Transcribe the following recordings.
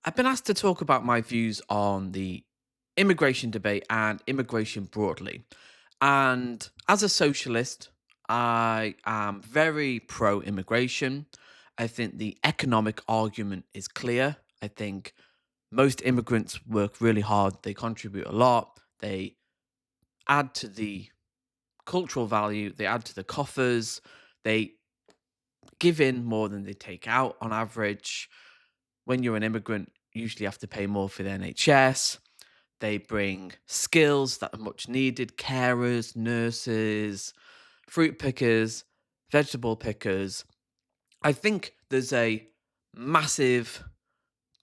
I've been asked to talk about my views on the immigration debate and immigration broadly. And as a socialist, I am very pro immigration. I think the economic argument is clear. I think most immigrants work really hard, they contribute a lot, they add to the cultural value, they add to the coffers, they give in more than they take out on average. When you're an immigrant, you usually have to pay more for the NHS. They bring skills that are much needed: carers, nurses, fruit pickers, vegetable pickers. I think there's a massive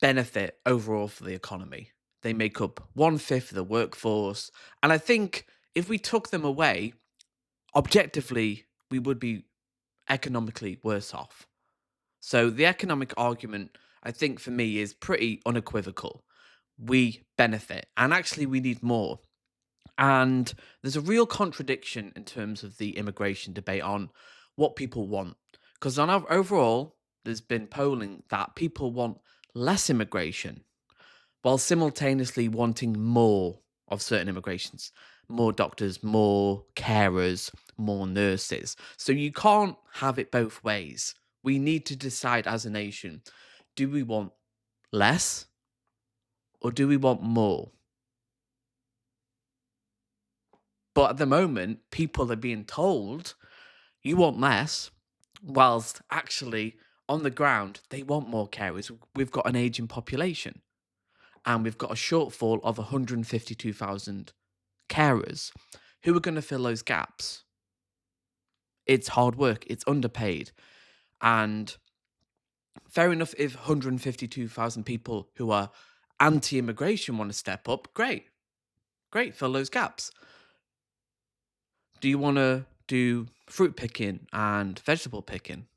benefit overall for the economy. They make up one fifth of the workforce. And I think if we took them away, objectively, we would be economically worse off. So the economic argument, I think, for me is pretty unequivocal. We benefit, and actually, we need more. And there's a real contradiction in terms of the immigration debate on what people want. Because overall, there's been polling that people want less immigration while simultaneously wanting more of certain immigrations, more doctors, more carers, more nurses. So you can't have it both ways. We need to decide as a nation, do we want less or do we want more? But at the moment, people are being told you want less, whilst actually on the ground, they want more carers. We've got an aging population and we've got a shortfall of 152,000 carers. Who are going to fill those gaps? It's hard work, it's underpaid. And fair enough, if 152,000 people who are anti immigration want to step up, great, great, fill those gaps. Do you want to do fruit picking and vegetable picking?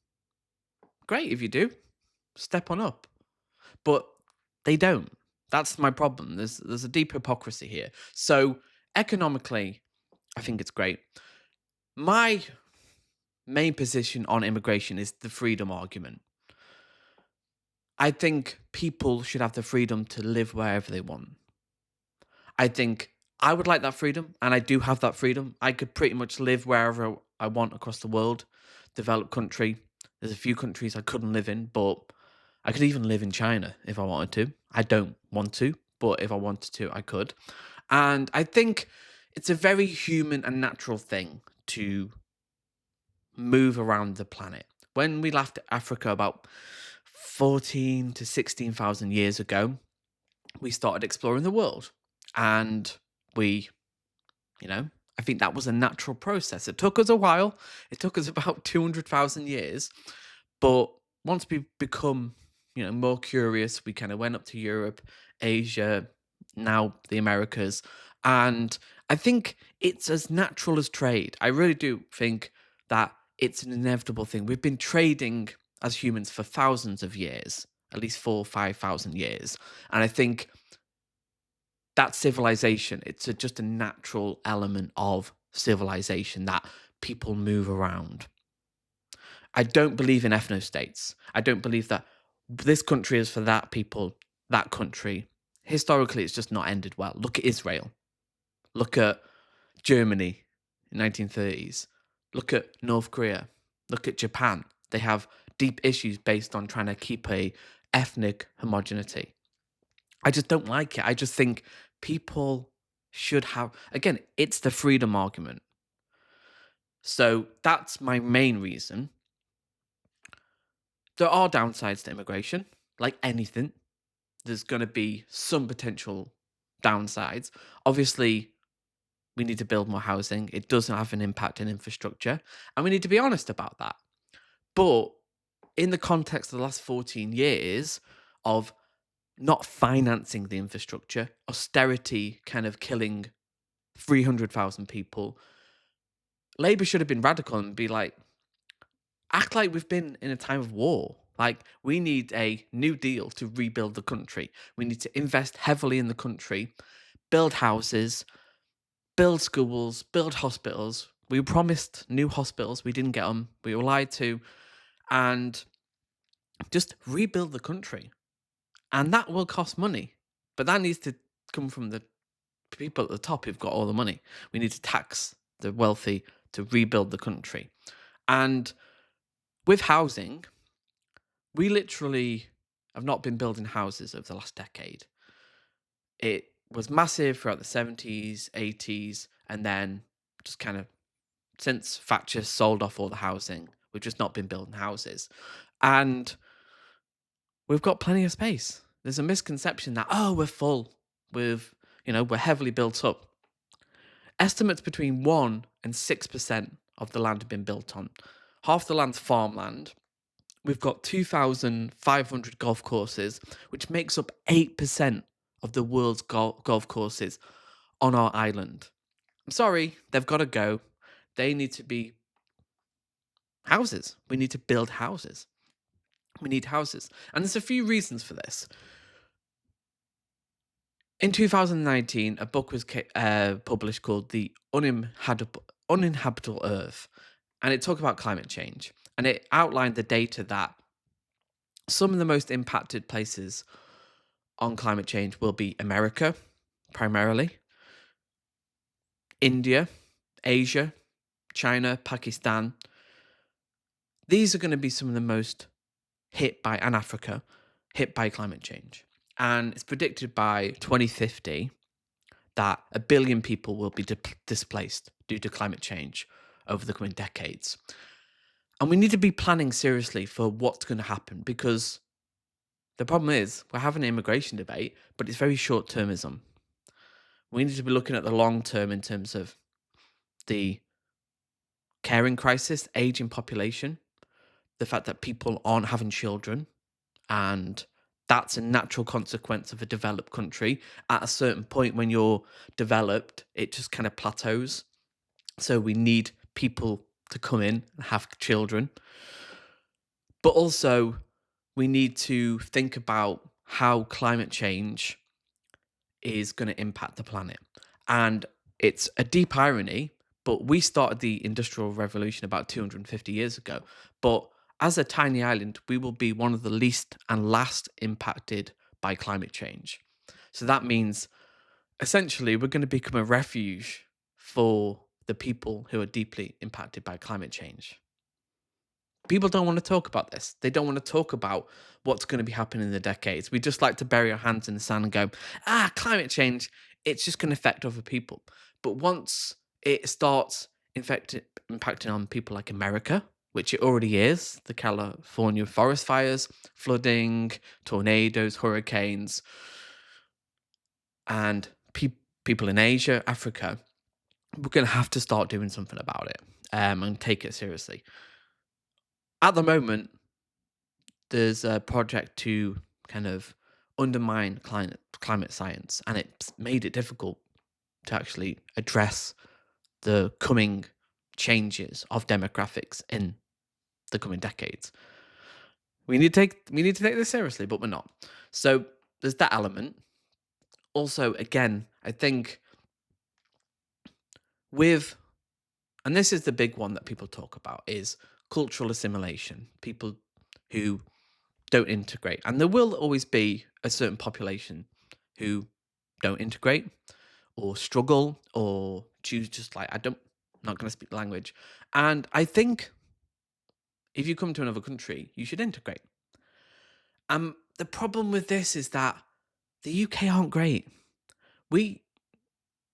Great if you do, step on up. But they don't. That's my problem. There's a deep hypocrisy here. So economically, I think it's great. My main position on immigration is the freedom argument. I think people should have the freedom to live wherever they want. I think I would like that freedom, and I do have that freedom. I could pretty much live wherever I want across the world, developed country. There's a few countries I couldn't live in, but I could even live in China if I wanted to. I don't want to, but if I wanted to, I could. And I think it's a very human and natural thing to move around the planet. When we left Africa about 14 to 16,000 years ago, we started exploring the world. And we, you know, I think that was a natural process. It took us a while. It took us about 200,000 years. But once we become, more curious, we kind of went up to Europe, Asia, now the Americas. And I think it's as natural as trade. I really do think that it's an inevitable thing. We've been trading as humans for thousands of years, at least 5,000 years. And I think that civilization, it's just a natural element of civilization that people move around. I don't believe in ethno states. I don't believe that this country is for that people, that country. Historically, it's just not ended well. Look at Israel. Look at Germany in 1930s. Look at North Korea. Look at Japan. They have deep issues based on trying to keep a ethnic homogeneity. I just don't like it. I just think people should have, again, it's the freedom argument. So that's my main reason. There are downsides to immigration, like anything. There's going to be some potential downsides. Obviously, we need to build more housing. It does have an impact on infrastructure, and we need to be honest about that. But in the context of the last 14 years of not financing the infrastructure, austerity kind of killing 300,000 people, Labour should have been radical and be like, act like we've been in a time of war. Like, we need a new deal to rebuild the country. We need to invest heavily in the country, build houses, build schools, build hospitals. We were promised new hospitals. We didn't get them. We were lied to. And just rebuild the country. And that will cost money. But that needs to come from the people at the top who've got all the money. We need to tax the wealthy to rebuild the country. And with housing, we literally have not been building houses over the last decade. It was massive throughout the 70s, 80s, and then just kind of since Thatcher sold off all the housing, we've just not been building houses. And we've got plenty of space. There's a misconception that, oh, we're full. We're heavily built up. Estimates between 1 and 6% of the land have been built on. Half the land's farmland. We've got 2,500 golf courses, which makes up 8% of the world's golf courses on our island. I'm sorry, they've got to go. They need to be houses. We need to build houses. We need houses. And there's a few reasons for this. In 2019, a book was published called The Uninhabitable Earth, and it talked about climate change. And it outlined the data that some of the most impacted places on climate change will be America, primarily, India, Asia, China, Pakistan. These are going to be some of the most and Africa, hit by climate change. And it's predicted by 2050 that 1 billion people will be displaced due to climate change over the coming decades. And we need to be planning seriously for what's going to happen, because the problem is we're having an immigration debate, but it's very short-termism. We need to be looking at the long term in terms of the caring crisis, aging population, the fact that people aren't having children, and that's a natural consequence of a developed country. At a certain point when you're developed, it just kind of plateaus. So we need people to come in and have children. But also, we need to think about how climate change is going to impact the planet. And it's a deep irony, but we started the Industrial Revolution about 250 years ago. But as a tiny island, we will be one of the least and last impacted by climate change. So that means essentially we're going to become a refuge for the people who are deeply impacted by climate change. People don't want to talk about this. They don't want to talk about what's going to be happening in the decades. We just like to bury our hands in the sand and go, climate change, it's just going to affect other people. But once it starts impacting on people like America, which it already is, the California forest fires, flooding, tornadoes, hurricanes, and people in Asia, Africa, we're going to have to start doing something about it and take it seriously. At the moment, there's a project to kind of undermine climate science, and it's made it difficult to actually address the coming changes of demographics in the coming decades. We need to take this seriously, but we're not. So there's that element. Also, again, I think and this is the big one that people talk about, is cultural assimilation. People who don't integrate. And there will always be a certain population who don't integrate or struggle or choose just like, I'm not going to speak the language. And I think if you come to another country, you should integrate. The problem with this is that the UK aren't great.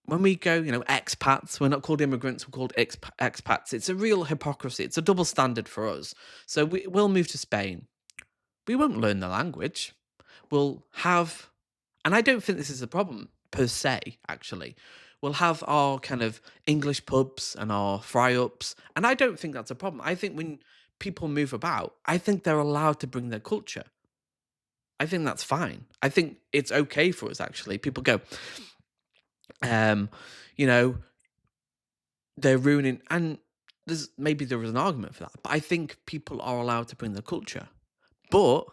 When we go, expats, we're not called immigrants, we're called expats. It's a real hypocrisy. It's a double standard for us. So we'll move to Spain. We won't learn the language. We'll have, and I don't think this is a problem per se, actually. We'll have our kind of English pubs and our fry-ups, and I don't think that's a problem. I think when people move about, I think they're allowed to bring their culture. I think that's fine. I think it's okay for us, actually. People go, they're ruining, and there is an argument for that, but I think people are allowed to bring their culture. But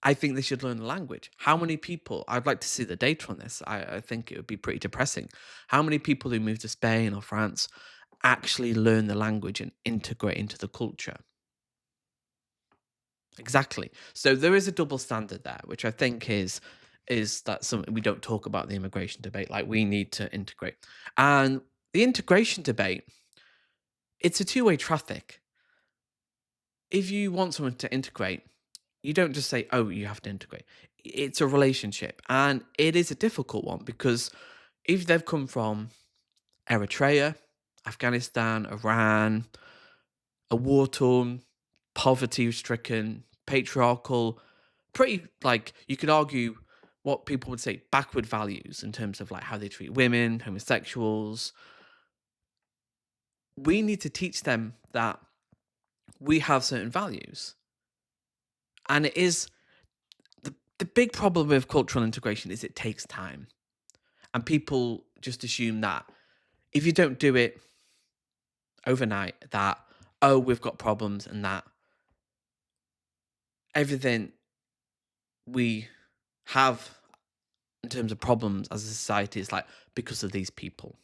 I think they should learn the language. How many people, I'd like to see the data on this. I think it would be pretty depressing. How many people who move to Spain or France actually learn the language and integrate into the culture? Exactly. So there is a double standard there, which I think is that something we don't talk about the immigration debate. Like we need to integrate, and the integration debate, it's a two-way traffic. If you want someone to integrate, you don't just say, "Oh, you have to integrate." It's a relationship, and it is a difficult one because if they've come from Eritrea, Afghanistan, Iran, a war-torn, poverty-stricken, patriarchal, pretty like you could argue what people would say backward values in terms of like how they treat women, homosexuals. We need to teach them that we have certain values. And it is the big problem with cultural integration is it takes time. And people just assume that if you don't do it overnight, that, oh, we've got problems and that everything we have in terms of problems as a society is like because of these people.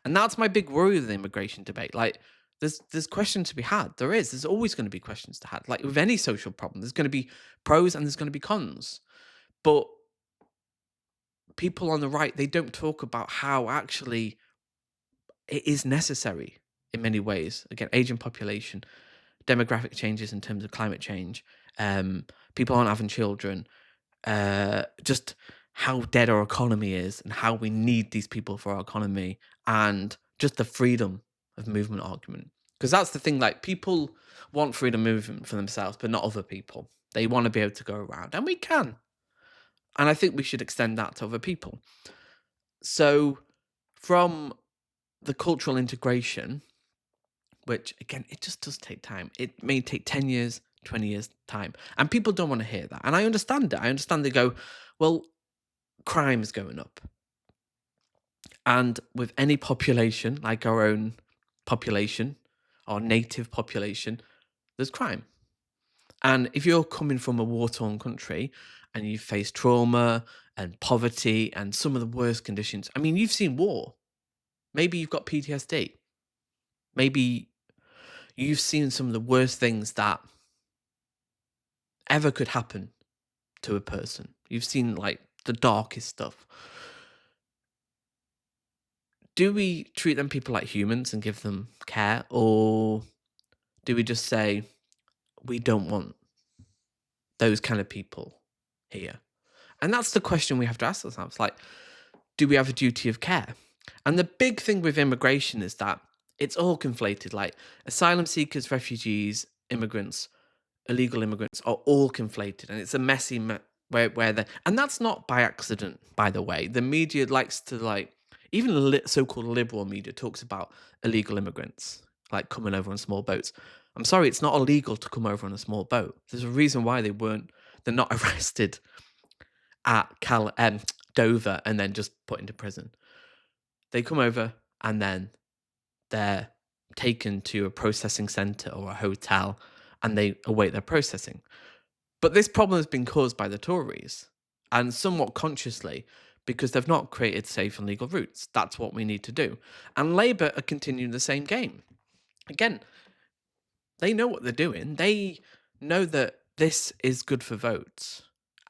And that's my big worry with the immigration debate. Like there's questions to be had. There's always going to be questions to have. Like with any social problem, there's going to be pros and there's going to be cons. But people on the right, they don't talk about how actually it is necessary in many ways. Again, aging population, demographic changes in terms of climate change, people aren't having children, just how dead our economy is and how we need these people for our economy and just the freedom of movement argument. Because that's the thing, like people want freedom of movement for themselves, but not other people. They want to be able to go around, and we can. And I think we should extend that to other people. So, from the cultural integration, which again, it just does take time. It may take 10 years, 20 years time. And people don't want to hear that. And I understand it. I understand they go, well, crime is going up. And with any population, like our own population, our native population, there's crime. And if you're coming from a war-torn country and you face trauma and poverty and some of the worst conditions, I mean, you've seen war. Maybe you've got PTSD. Maybe you've seen some of the worst things that ever could happen to a person. You've seen like the darkest stuff. Do we treat them people like humans and give them care, or do we just say we don't want those kind of people here? And that's the question we have to ask ourselves. Like, do we have a duty of care? And the big thing with immigration is that it's all conflated. Like asylum seekers, refugees, immigrants, illegal immigrants are all conflated, and it's a messy where they and that's not by accident, by the way. The media likes to like even so-called liberal media talks about illegal immigrants like coming over on small boats. I'm sorry, it's not illegal to come over on a small boat. There's a reason why they're not arrested at Dover and then just put into prison. They come over and then they're taken to a processing center or a hotel and they await their processing. But this problem has been caused by the Tories and somewhat consciously because they've not created safe and legal routes. That's what we need to do. And Labour are continuing the same game. Again, they know what they're doing. They know that this is good for votes.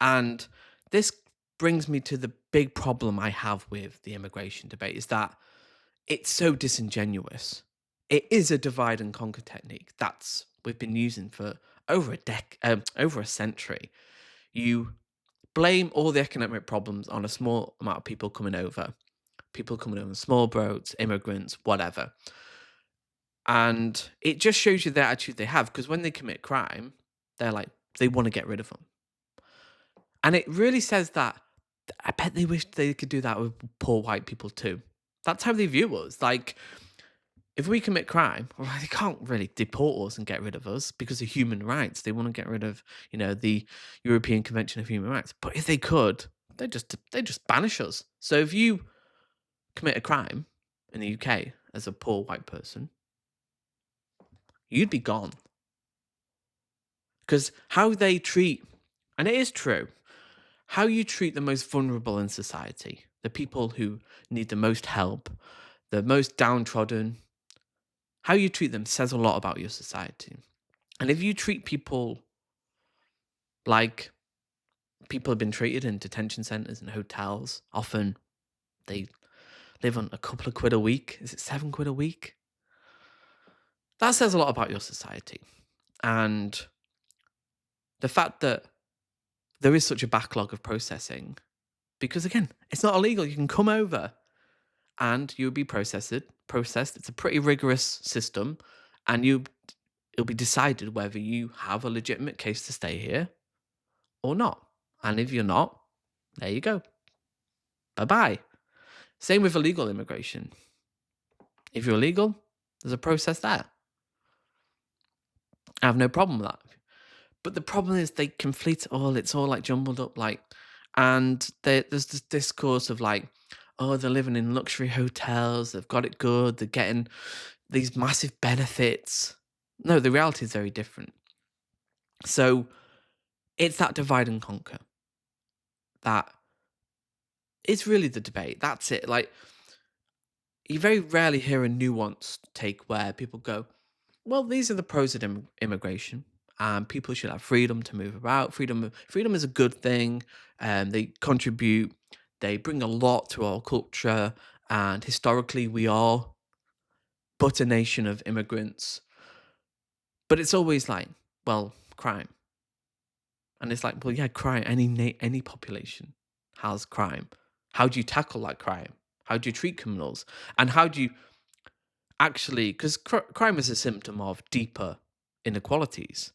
And this brings me to the big problem I have with the immigration debate is that it's so disingenuous. It is a divide and conquer technique that's we've been using for over a century. You blame all the economic problems on a small amount of people coming over on small boats, immigrants, whatever. And it just shows you the attitude they have because when they commit crime, they're like, they want to get rid of them. And it really says that I bet they wish they could do that with poor white people too. That's how they view us. Like, if we commit crime, well, they can't really deport us and get rid of us because of human rights. They want to get rid of, the European Convention of Human Rights. But if they could, they just banish us. So if you commit a crime in the UK as a poor white person, you'd be gone. Because how they treat, and it is true, how you treat the most vulnerable in society, the people who need the most help, the most downtrodden, how you treat them says a lot about your society. And if you treat people Like, people have been treated in detention centers and hotels. Often they live on a couple of quid a week. Is it 7 quid a week? That says a lot about your society. And the fact that there is such a backlog of processing, because again, it's not illegal. You can come over and you'll be processed. It's a pretty rigorous system, and it'll be decided whether you have a legitimate case to stay here or not. And if you're not, there you go. Bye bye. Same with illegal immigration. If you're illegal, there's a process there. I have no problem with that. But the problem is they conflate it all. It's all like jumbled up, and there's this discourse of like, oh, they're living in luxury hotels. They've got it good. They're getting these massive benefits. No, the reality is very different. So it's that divide and conquer that is really the debate. That's it. Like, you very rarely hear a nuanced take where people go, well, these are the pros of immigration. People should have freedom to move about. Freedom is a good thing. They contribute. They bring a lot to our culture. And historically, we are but a nation of immigrants. But it's always like, well, crime. And it's like, well, yeah, crime. Any population has crime. How do you tackle that crime? How do you treat criminals? And how do you actually, because crime is a symptom of deeper inequalities.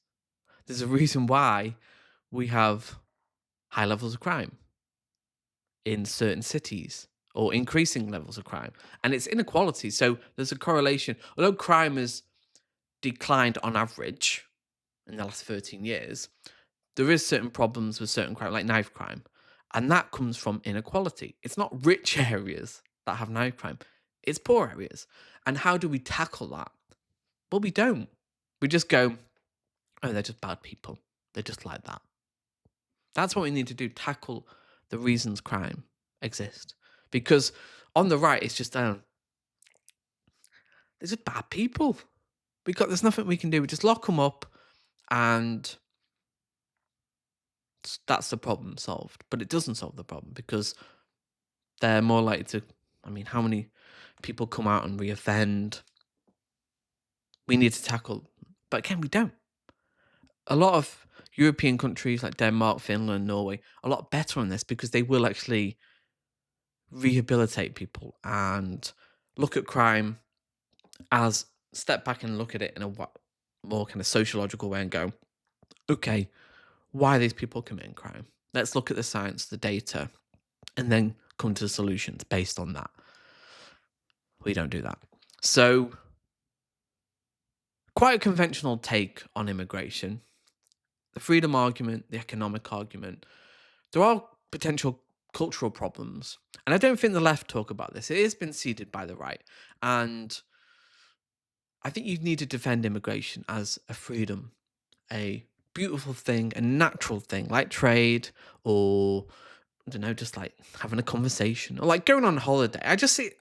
There's a reason why we have high levels of crime in certain cities or increasing levels of crime. And it's inequality. So there's a correlation. Although crime has declined on average in the last 13 years, there is certain problems with certain crime, like knife crime. And that comes from inequality. It's not rich areas that have knife crime. It's poor areas. And how do we tackle that? Well, we don't. We just go, oh, they're just bad people. They're just like that. That's what we need to do, tackle the reasons crime exists. Because on the right, it's just, they're just bad people. There's nothing we can do. We just lock them up and that's the problem solved. But it doesn't solve the problem because they're more likely to, how many people come out and reoffend? We need to tackle, but again, we don't. A lot of European countries like Denmark, Finland, Norway, a lot better on this because they will actually rehabilitate people and look at crime as step back and look at it in a more kind of sociological way and go, okay, why are these people committing crime? Let's look at the science, the data, and then come to solutions based on that. We don't do that. So, quite a conventional take on immigration. The freedom argument, the economic argument. There are potential cultural problems. And I don't think the left talk about this. It has been ceded by the right. And I think you need to defend immigration as a freedom, a beautiful thing, a natural thing, like trade or I don't know, just like having a conversation or like going on holiday. I just see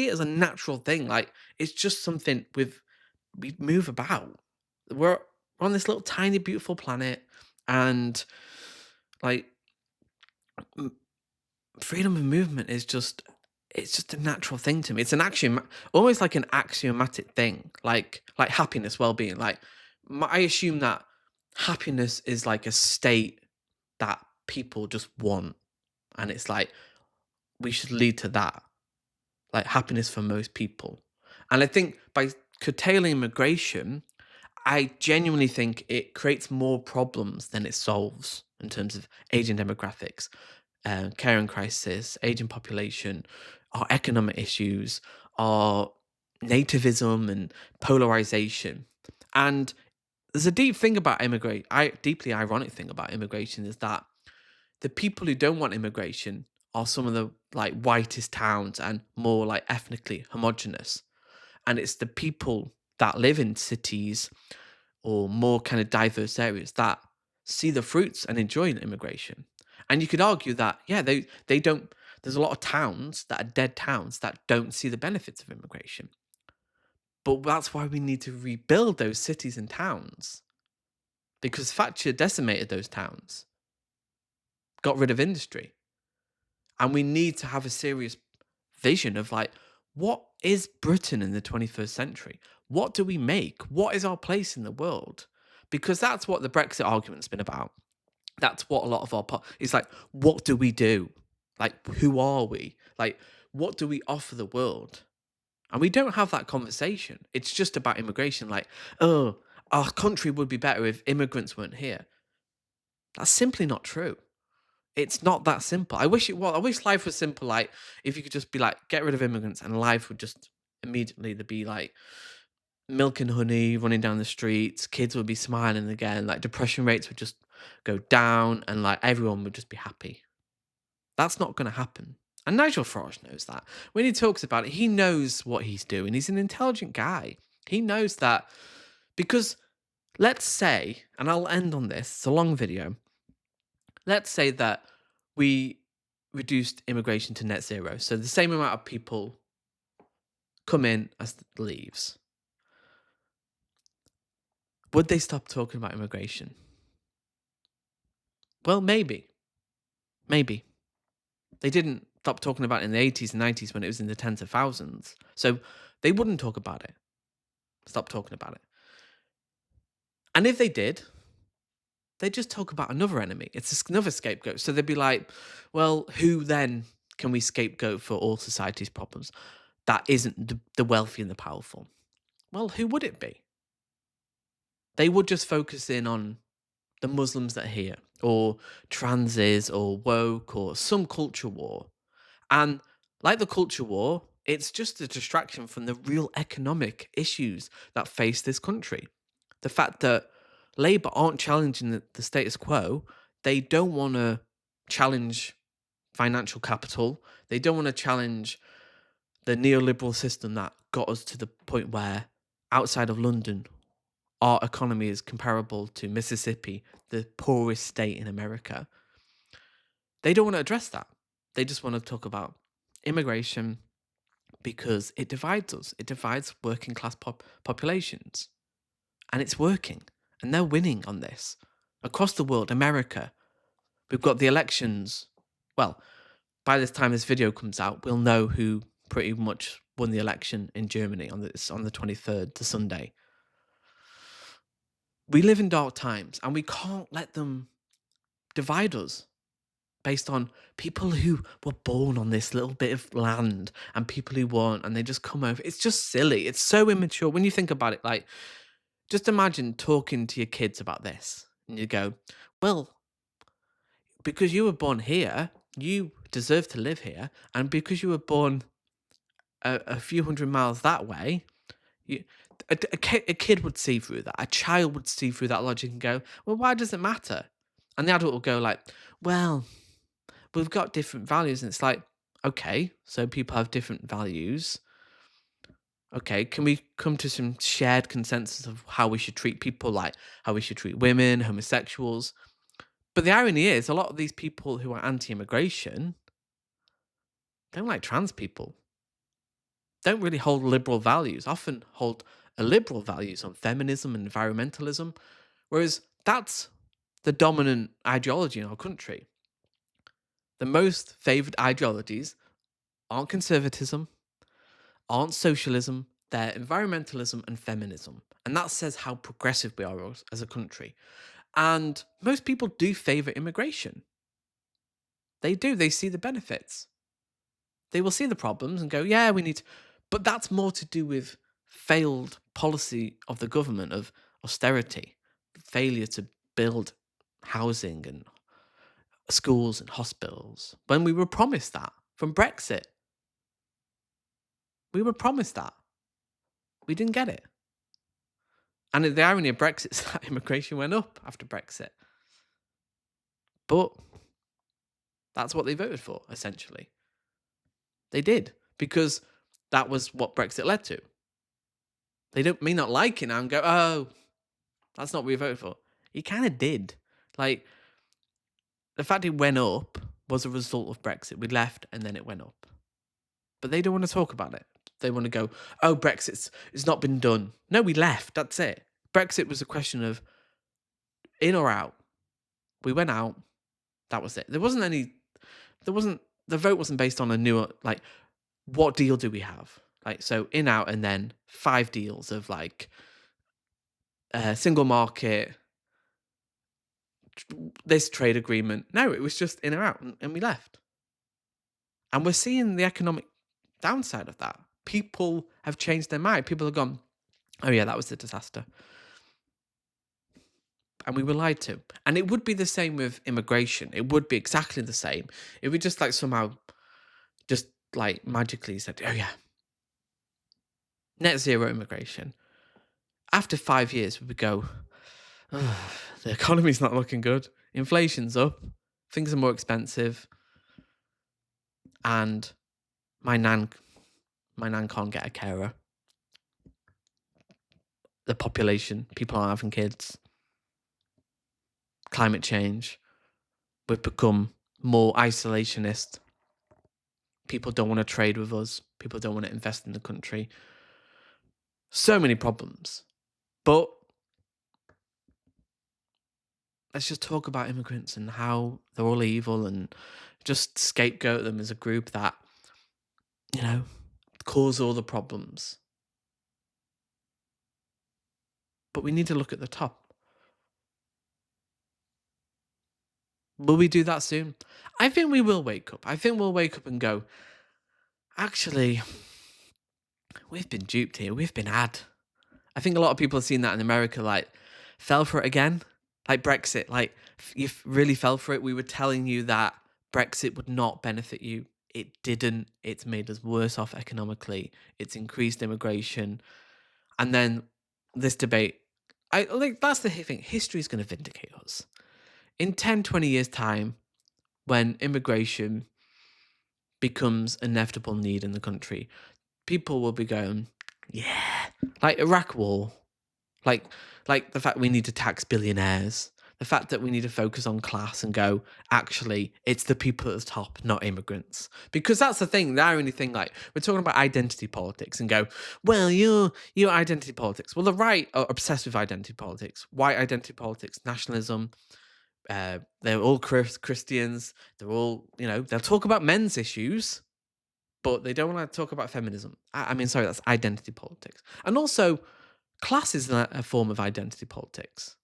it as a natural thing. Like it's just something we move about. We're on this little tiny beautiful planet and like freedom of movement is just it's just a natural thing to me. It's an almost like an axiomatic thing, like happiness, well-being. I assume that happiness is like a state that people just want, and it's like we should lead to that, like happiness for most people. And I think by curtailing immigration, I genuinely think it creates more problems than it solves in terms of aging demographics, caring crisis, aging population, our economic issues, our nativism and polarization. And there's a deeply ironic thing about immigration is that the people who don't want immigration are some of the like whitest towns and more like ethnically homogenous. And it's the people that live in cities or more kind of diverse areas that see the fruits and enjoy immigration. And you could argue that, yeah, they don't, there's a lot of towns that are dead towns that don't see the benefits of immigration. But that's why we need to rebuild those cities and towns because Thatcher decimated those towns, got rid of industry. And we need to have a serious vision of like, what is Britain in the 21st century? What do we make? What is our place in the world? Because that's what the Brexit argument's been about. That's what a lot of it's like, what do we do? Like, who are we? Like, what do we offer the world? And we don't have that conversation. It's just about immigration. Like, oh, our country would be better if immigrants weren't here. That's simply not true. It's not that simple. I wish it was. I wish life was simple. Like, if you could just be like, get rid of immigrants, and life would just immediately there'd be like milk and honey running down the streets. Kids would be smiling again. Like, depression rates would just go down, and like everyone would just be happy. That's not going to happen. And Nigel Farage knows that. When he talks about it, he knows what he's doing. He's an intelligent guy. He knows that because let's say, and I'll end on this, it's a long video. Let's say that we reduced immigration to net zero. So the same amount of people come in as leaves. Would they stop talking about immigration? Well, maybe. Maybe. They didn't stop talking about it in the 80s and 90s when it was in the tens of thousands. So they wouldn't talk about it. Stop talking about it. And if they did, they'd just talk about another enemy. It's another scapegoat. So they'd be like, well, who then can we scapegoat for all society's problems? That isn't the wealthy and the powerful. Well, who would it be? They would just focus in on the Muslims that are here, or transes, or woke, or some culture war. And like the culture war, it's just a distraction from the real economic issues that face this country. The fact that Labour aren't challenging the status quo, they don't want to challenge financial capital, they don't want to challenge the neoliberal system that got us to the point where outside of London, our economy is comparable to Mississippi, the poorest state in America. They don't want to address that. They just want to talk about immigration because it divides us. It divides working class populations. And it's working. And they're winning on this. Across the world, America, we've got the elections. Well, by the time this video comes out, we'll know who pretty much won the election in Germany on the 23rd, the Sunday. We live in dark times, and we can't let them divide us based on people who were born on this little bit of land and people who weren't, and they just come over. It's just silly. It's so immature. When you think about it, like, just imagine talking to your kids about this, and you go, well, because you were born here, you deserve to live here, and because you were born a few hundred miles that way, a kid would see through that. A child would see through that logic and go, well, why does it matter? And the adult will go like, well, we've got different values. And it's like, okay, so people have different values. Okay, can we come to some shared consensus of how we should treat people, like how we should treat women, homosexuals? But the irony is, a lot of these people who are anti-immigration don't like trans people, don't really hold liberal values, often hold illiberal values on feminism and environmentalism, whereas that's the dominant ideology in our country. The most favoured ideologies aren't conservatism, aren't socialism, they're environmentalism and feminism. And that says how progressive we are as a country. And most people do favour immigration. They do, they see the benefits. They will see the problems and go, yeah, we need to. But that's more to do with failed policy of the government of austerity, failure to build housing and schools and hospitals, when we were promised that from Brexit. We were promised that. We didn't get it. And the irony of Brexit is that immigration went up after Brexit. But that's what they voted for, essentially. They did, because that was what Brexit led to. They may not like it now and go, oh, that's not what we voted for. It kind of did. Like, the fact it went up was a result of Brexit. We left and then it went up. But they don't want to talk about it. They want to go, oh, it's not been done. No, we left. That's it. Brexit was a question of In or out. We went out. That was it. There wasn't any. There wasn't. The vote wasn't based on a new like. What deal do we have? Like so, in out, and then 5 deals of like single market, this trade agreement. No, it was just in or out, and we left. And we're seeing the economic downside of that. People have changed their mind. People have gone, oh yeah, that was a disaster. And we were lied to. And it would be the same with immigration. It would be exactly the same. It would just like somehow just like magically said, oh yeah, net zero immigration. After 5 years, we would go, oh, the economy's not looking good. Inflation's up. Things are more expensive. And my nan can't get a carer. The population, people aren't having kids. Climate change. We've become more isolationist. People don't want to trade with us. People don't want to invest in the country. So many problems. But let's just talk about immigrants and how they're all evil and just scapegoat them as a group that, you know, cause all the problems. But we need to look at the top. Will we do that soon? I think we will wake up. I think we'll wake up and go, actually, we've been duped here. We've been had. I think a lot of people have seen that in America, like, fell for it again. Like Brexit, like, you really fell for it. We were telling you that Brexit would not benefit you. It didn't. It's made us worse off economically. It's increased immigration. And then this debate, I like that's the thing. History is going to vindicate us. In 10, 20 years' time, when immigration becomes an inevitable need in the country, people will be going, yeah, like Iraq war, like the fact we need to tax billionaires, the fact that we need to focus on class and go, actually, it's the people at the top, not immigrants. Because that's the thing, the irony thing, like we're talking about identity politics and go, well, you're identity politics. Well, the right are obsessed with identity politics, white identity politics, nationalism. They're all Christians. They're all, they'll talk about men's issues, but they don't want to talk about feminism. I mean, sorry, that's identity politics. And also, class is a form of identity politics,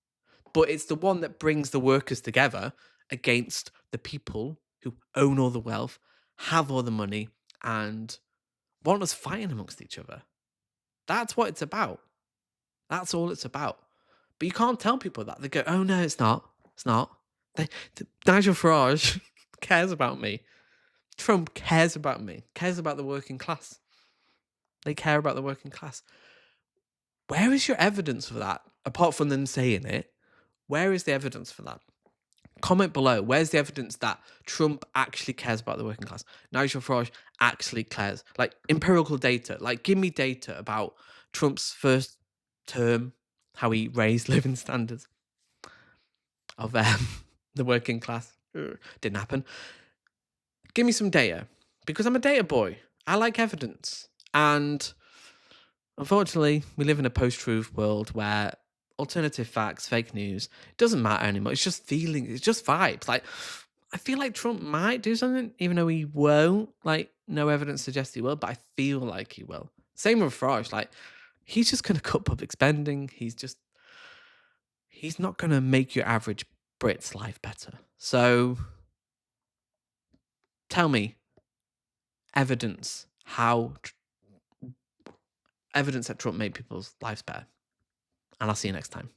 but it's the one that brings the workers together against the people who own all the wealth, have all the money, and want us fighting amongst each other. That's what it's about. That's all it's about. But you can't tell people that. They go, oh, no, it's not. It's not. Nigel Farage cares about me. Trump cares about me, cares about the working class. They care about the working class. Where is your evidence for that? Apart from them saying it, where is the evidence for that? Comment below. Where's the evidence that Trump actually cares about the working class? Nigel Farage actually cares. Like empirical data. Like give me data about Trump's first term, how he raised living standards of the working class. Didn't happen. Give me some data, because I'm a data boy. I like evidence. And unfortunately, we live in a post-truth world where alternative facts, fake news, it doesn't matter anymore. It's just feelings. It's just vibes. Like, I feel like Trump might do something, even though he won't. Like, no evidence suggests he will, but I feel like he will. Same with Farage. Like, he's just going to cut public spending. He's not going to make your average Brit's life better. So, tell me evidence that Trump made people's lives better. And I'll see you next time.